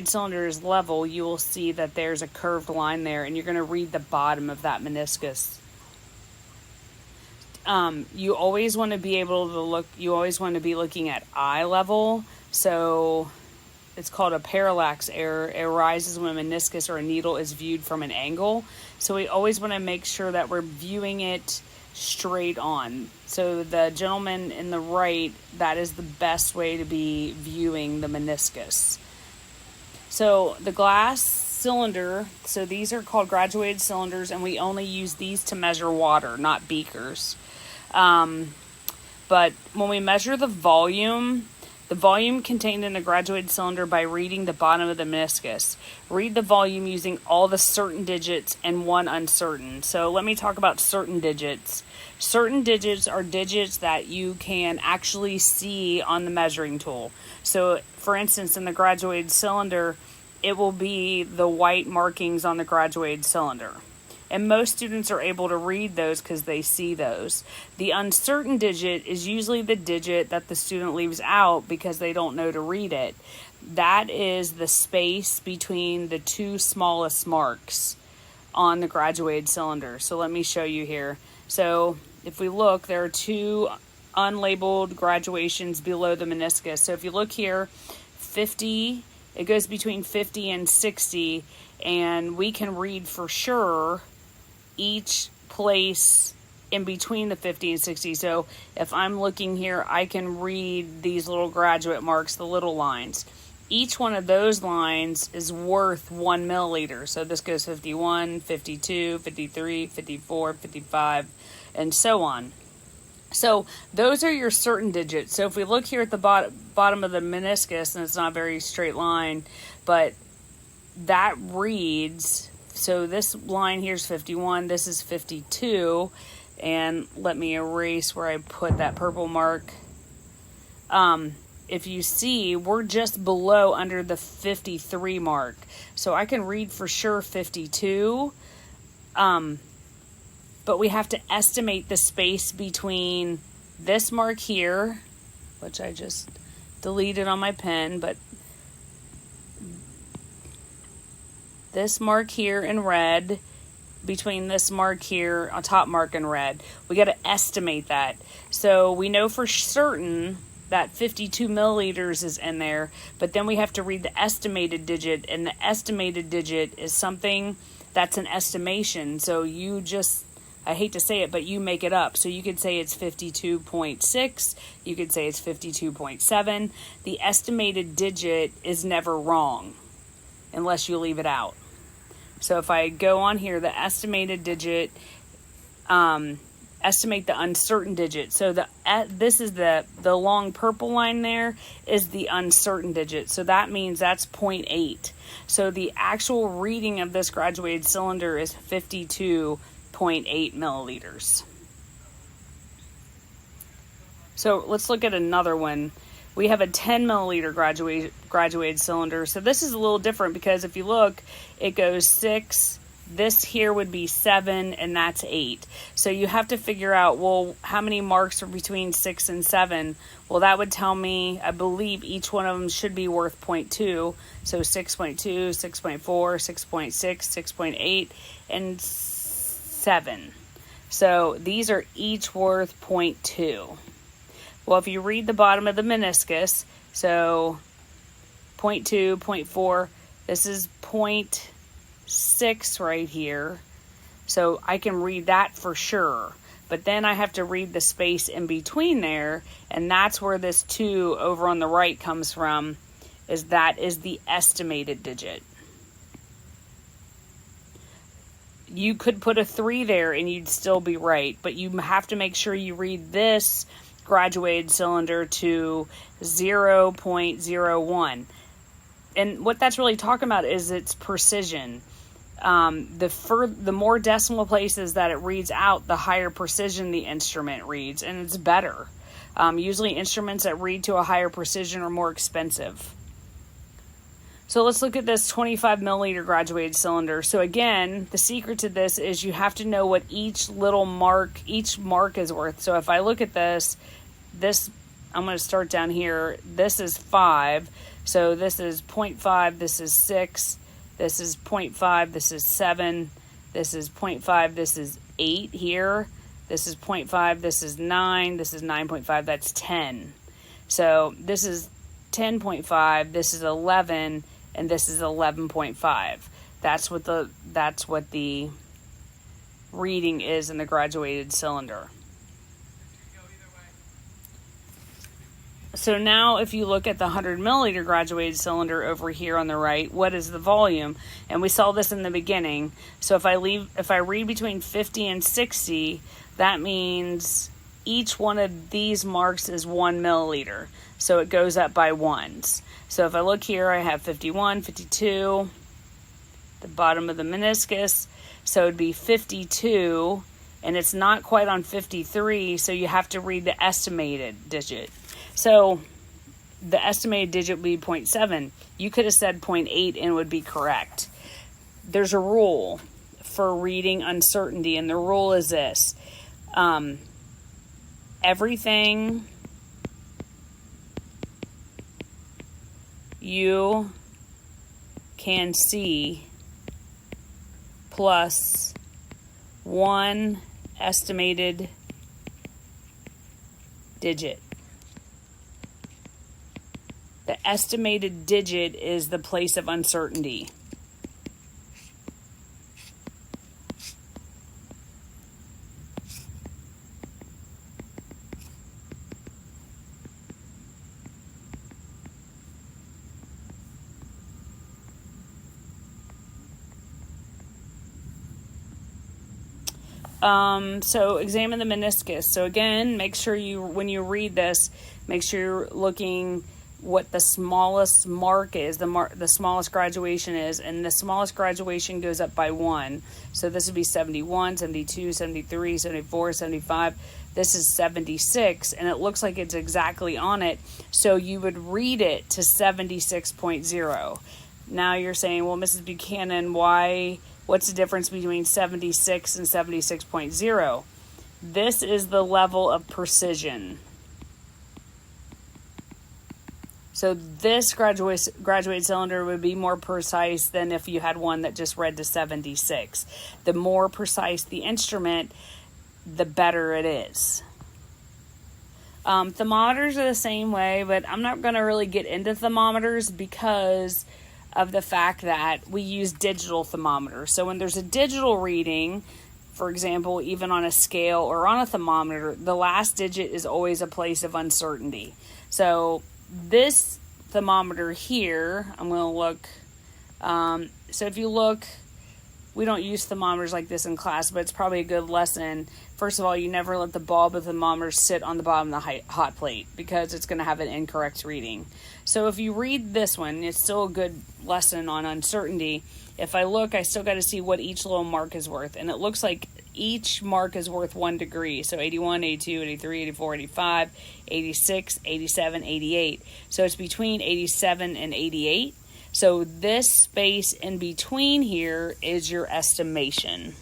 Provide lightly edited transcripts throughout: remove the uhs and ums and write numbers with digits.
cylinder is level, you will see that there's a curved line there, and you're going to read the bottom of that meniscus. You always want to be able to look, you always want to be looking at eye level. So it's called a parallax error. It arises when a meniscus or a needle is viewed from an angle. So we always want to make sure that we're viewing it straight on. So the gentleman in the right, that is the best way to be viewing the meniscus. So the glass cylinder, so these are called graduated cylinders, and we only use these to measure water, not beakers. But when we measure the volume contained in a graduated cylinder by reading the bottom of the meniscus. Read the volume using all the certain digits and one uncertain. So let me talk about certain digits. Certain digits are digits that you can actually see on the measuring tool. So for instance, in the graduated cylinder, it will be the white markings on the graduated cylinder. And most students are able to read those because they see those. The uncertain digit is usually the digit that the student leaves out because they don't know to read it. That is the space between the two smallest marks on the graduated cylinder. So let me show you here. So if we look, there are two unlabeled graduations below the meniscus. So if you look here, 50, it goes between 50 and 60, and we can read for sure each place in between the 50 and 60. So if I'm looking here, I can read these little graduate marks, the little lines. Each one of those lines is worth 1 milliliter. So this goes 51, 52, 53, 54, 55, and so on. So those are your certain digits. So if we look here at the bottom of the meniscus, and it's not a very straight line, but that reads, so this line here is 51, this is 52, and let me erase where I put that purple mark. If you see, we're just below under the 53 mark. So I can read for sure 52, but we have to estimate the space between this mark here, which I just deleted on my pen, but this mark here in red, between this mark here, a top mark in red. We got to estimate that. So we know for certain that 52 milliliters is in there, but then we have to read the estimated digit, and the estimated digit is something that's an estimation. So you just, I hate to say it, but you make it up. So you could say it's 52.6, you could say it's 52.7. The estimated digit is never wrong unless you leave it out. So if I go on here, the estimated digit, estimate the uncertain digit. So this is the long purple line there is the uncertain digit. So that means that's 0.8. So the actual reading of this graduated cylinder is 52.8 milliliters. So let's look at another one. We have a 10 milliliter graduated cylinder. So this is a little different because if you look, it goes 6, this here would be 7, and that's 8. So you have to figure out, well, how many marks are between 6 and 7? Well, that would tell me, I believe each one of them should be worth 0.2. So 6.2, 6.4, 6.6, 6.8, and 7. So these are each worth 0.2. Well, if you read the bottom of the meniscus, so 0.2, 0.4, this is 0.6 right here. So I can read that for sure. But then I have to read the space in between there, and that's where this 2 over on the right comes from, is that is the estimated digit. You could put a 3 there and you'd still be right, but you have to make sure you read this graduated cylinder to 0.01. And what that's really talking about is its precision. The more decimal places that it reads out, the higher precision the instrument reads, and it's better. Usually instruments that read to a higher precision are more expensive. So let's look at this 25 milliliter graduated cylinder. So again, the secret to this is you have to know what each mark is worth. So if I look at this, I'm going to start down here. This is 5. So this is 0.5, this is 6, this is 0.5, this is 7, this is 0.5, this is 8 here, this is 0.5, this is 9, this is 9.5, that's 10. So this is 10.5, this is 11, and this is 11.5. That's what the reading is in the graduated cylinder. So now if you look at the 100 milliliter graduated cylinder over here on the right, what is the volume? And we saw this in the beginning. So if I read between 50 and 60, that means each one of these marks is 1 milliliter. So it goes up by ones. So if I look here, I have 51, 52, the bottom of the meniscus. So it'd be 52, and it's not quite on 53, so you have to read the estimated digit. So the estimated digit would be 0.7. You could have said 0.8 and it would be correct. There's a rule for reading uncertainty, and the rule is this. Everything you can see plus one estimated digit. The estimated digit is the place of uncertainty. So examine the meniscus. So again, make sure when you read this, make sure you're looking what the smallest mark is, the smallest graduation is, and the smallest graduation goes up by 1. So this would be 71, 72, 73, 74, 75. This is 76, and it looks like it's exactly on it. So you would read it to 76.0. Now you're saying, well, Mrs. Buchanan, what's the difference between 76 and 76.0? This is the level of precision. So this graduate cylinder would be more precise than if you had one that just read to 76. The more precise the instrument, the better it is. Thermometers are the same way, but I'm not going to really get into thermometers because of the fact that we use digital thermometers. So when there's a digital reading, for example, even on a scale or on a thermometer, the last digit is always a place of uncertainty. So this thermometer here, I'm going to look. So if you look, we don't use thermometers like this in class, but it's probably a good lesson. First of all, you never let the bulb of the thermometer sit on the bottom of the hot plate because it's going to have an incorrect reading. So if you read this one, it's still a good lesson on uncertainty. If I look, I still got to see what each little mark is worth. And it looks like each mark is worth 1 degree. So 81, 82, 83, 84, 85, 86, 87, 88. So it's between 87 and 88. So this space in between here is your estimation.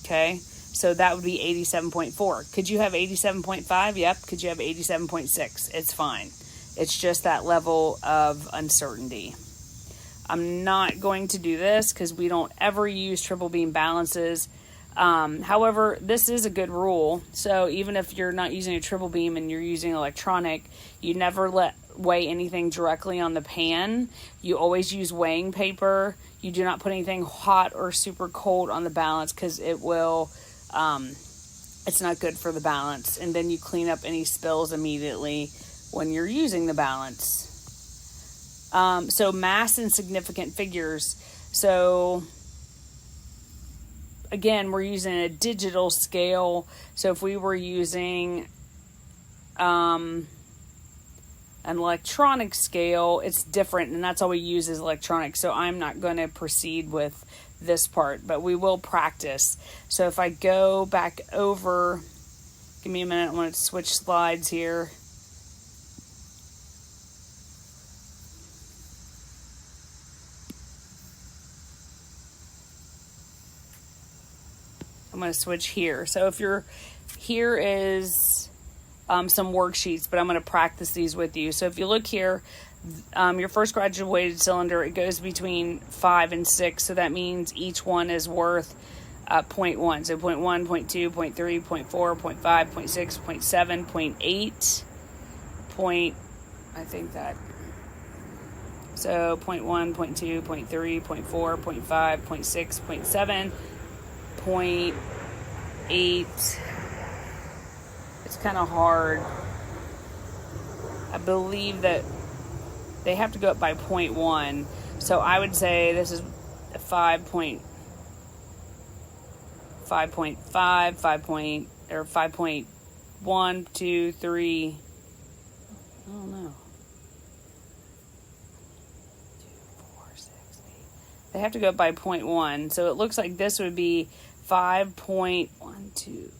Okay, so that would be 87.4. Could you have 87.5? Yep. Could you have 87.6? It's fine. It's just that level of uncertainty. I'm not going to do this because we don't ever use triple beam balances. However, this is a good rule. So even if you're not using a triple beam and you're using electronic, you never weigh anything directly on the pan. You always use weighing paper. You do not put anything hot or super cold on the balance because it will, it's not good for the balance. And then you clean up any spills immediately when you're using the balance. So mass and significant figures. So again, we're using a digital scale. So if we were using an electronic scale, it's different, and that's all we use is electronic. So I'm not going to proceed with this part, but we will practice. So if I go back over, give me a minute, I want to switch slides here. I'm going to switch here. So if you're, here is some worksheets, but I'm going to practice these with you. So if you look here, your first graduated cylinder, it goes between 5 and 6, so that means each one is worth 0.1. So 0.1, 0.2, 0.3, 0.4, 0.5, 0.6, 0.7, 0.8, I think that. So 0.1, 0.2, 0.3, 0.4, 0.5, 0.6, 0.7, 0.8. It's kind of hard. I believe that they have to go up by 0.1. So I would say this is 5.5, 5.1, 2, 3. I don't know. 2, 4, 6, 8. They have to go up by 0.1. So it looks like this would be 5.1, 2,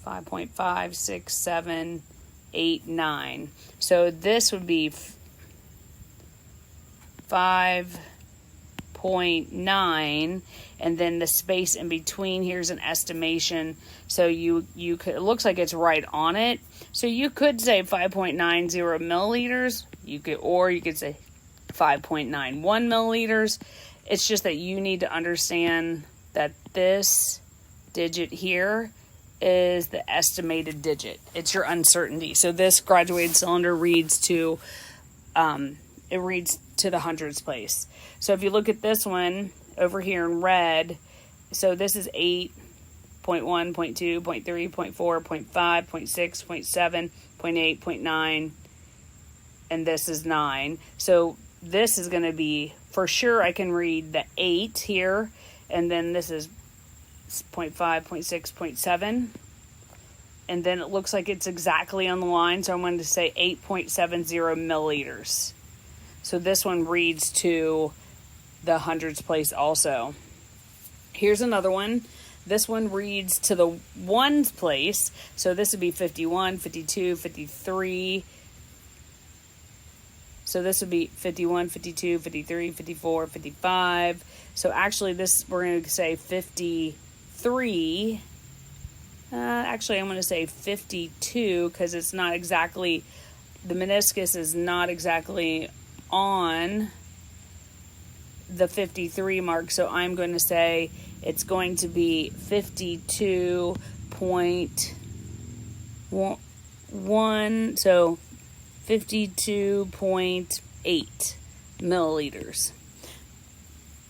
5.5, 6, 7, 8, 9. So this would be 5.9, and then the space in between here's an estimation. So you could, it looks like it's right on it. So you could say 5.90 milliliters. You could say 5.91 milliliters. It's just that you need to understand that this digit here is the estimated digit. It's your uncertainty. So this graduated cylinder reads to the hundreds place. So if you look at this one over here in red, so this is 8, 0.1, 0.2, 0.3, 0.4, 0.5, 0.6, 0.7, 0.8, 0.9, and this is 9. So this is going to be, for sure I can read the 8 here, and then this is 0.5, 0.6, 0.7, and then it looks like it's exactly on the line, so I'm going to say 8.70 milliliters. So this one reads to the hundreds place also. Here's another one. This one reads to the ones place, so this would be 51, 52, 53. So this would be 51, 52, 53, 54, 55. So actually this, we're going to say 53. Actually, I'm going to say 52 because it's not exactly, the meniscus is not exactly on the 53 mark. So I'm going to say it's going to be 52.1, so 52.8 milliliters.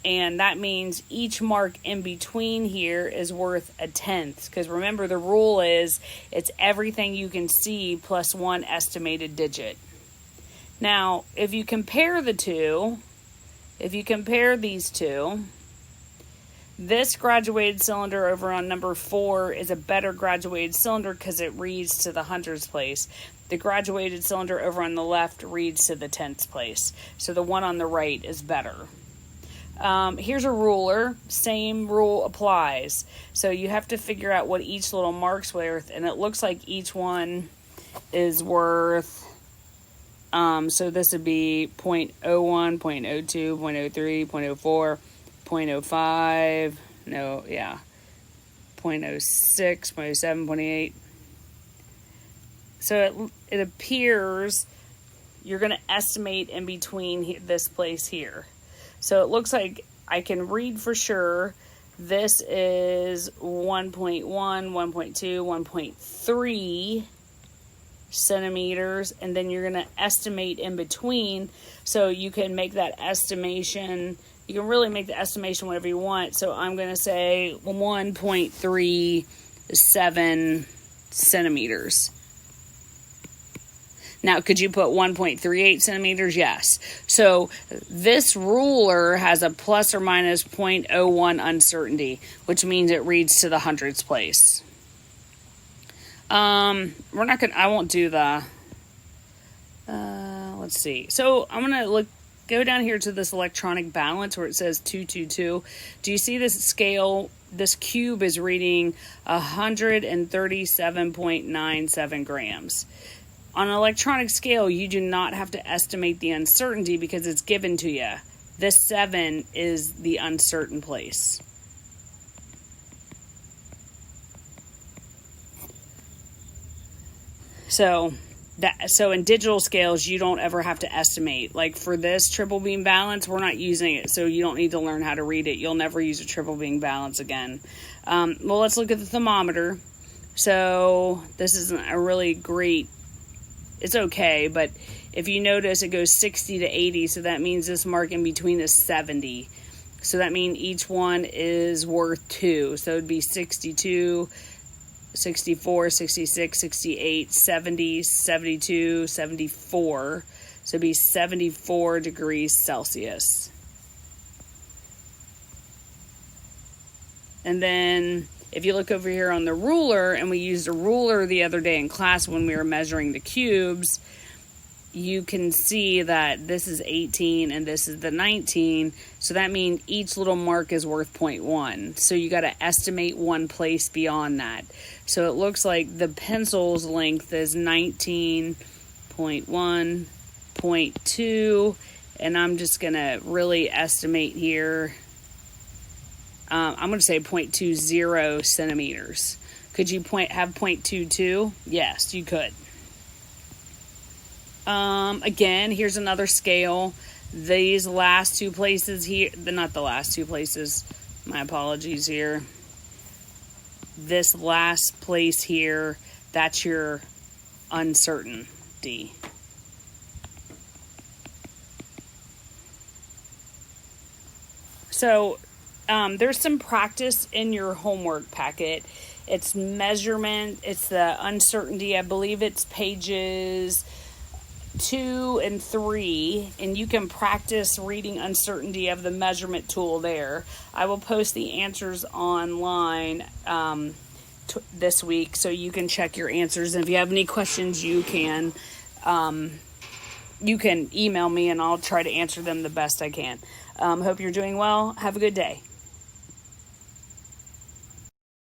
And that means each mark in between here is worth a tenth. Because remember, the rule is it's everything you can see plus one estimated digit. Now, if you compare the two, if you compare these two, this graduated cylinder over on number 4 is a better graduated cylinder because it reads to the hundreds place. The graduated cylinder over on the left reads to the tenths place. So the one on the right is better. Here's a ruler. Same rule applies. So you have to figure out what each little mark's worth, and it looks like each one is worth, so this would be 0.01, 0.02, 0.03, 0.04, 0.05, 0.06, 0.07, 0.8. So it appears you're going to estimate in between this place here. So it looks like I can read for sure this is 1.1, 1.2, 1.3 centimeters, and then you're going to estimate in between, so you can make that estimation. You can really make the estimation whatever you want. So I'm going to say 1.37 centimeters. Now, could you put 1.38 centimeters? Yes. So this ruler has a plus or minus 0.01 uncertainty, which means it reads to the hundreds place. I won't do the, let's see. So I'm going to go down here to this electronic balance where it says 222. Do you see this scale? This cube is reading 137.97 grams. On an electronic scale, you do not have to estimate the uncertainty because it's given to you. This 7 is the uncertain place. So in digital scales, you don't ever have to estimate. Like for this triple beam balance, we're not using it, so you don't need to learn how to read it. You'll never use a triple beam balance again. Well, let's look at the thermometer. So this isn't a really great, it's okay, but if you notice, it goes 60 to 80, so that means this mark in between is 70. So that means each one is worth 2. So it would be 62, 64, 66, 68, 70, 72, 74. So it'd be 74 degrees Celsius. And then if you look over here on the ruler, and we used a ruler the other day in class when we were measuring the cubes, you can see that this is 18 and this is the 19. So that means each little mark is worth 0.1. So you got to estimate one place beyond that. So it looks like the pencil's length is 19.1, 0.2. And I'm just going to really estimate here. I'm going to say 0.20 centimeters. Could you have 0.22? Yes, you could. Again, here's another scale. These last two places here, not the last two places, my apologies here. This last place here, that's your uncertainty. So, there's some practice in your homework packet. It's measurement, it's the uncertainty. I believe it's pages 2 and 3, and you can practice reading uncertainty of the measurement tool there. I will post the answers online this week, so you can check your answers. And if you have any questions, you can email me, and I'll try to answer them the best I can. Hope you're doing well. Have a good day.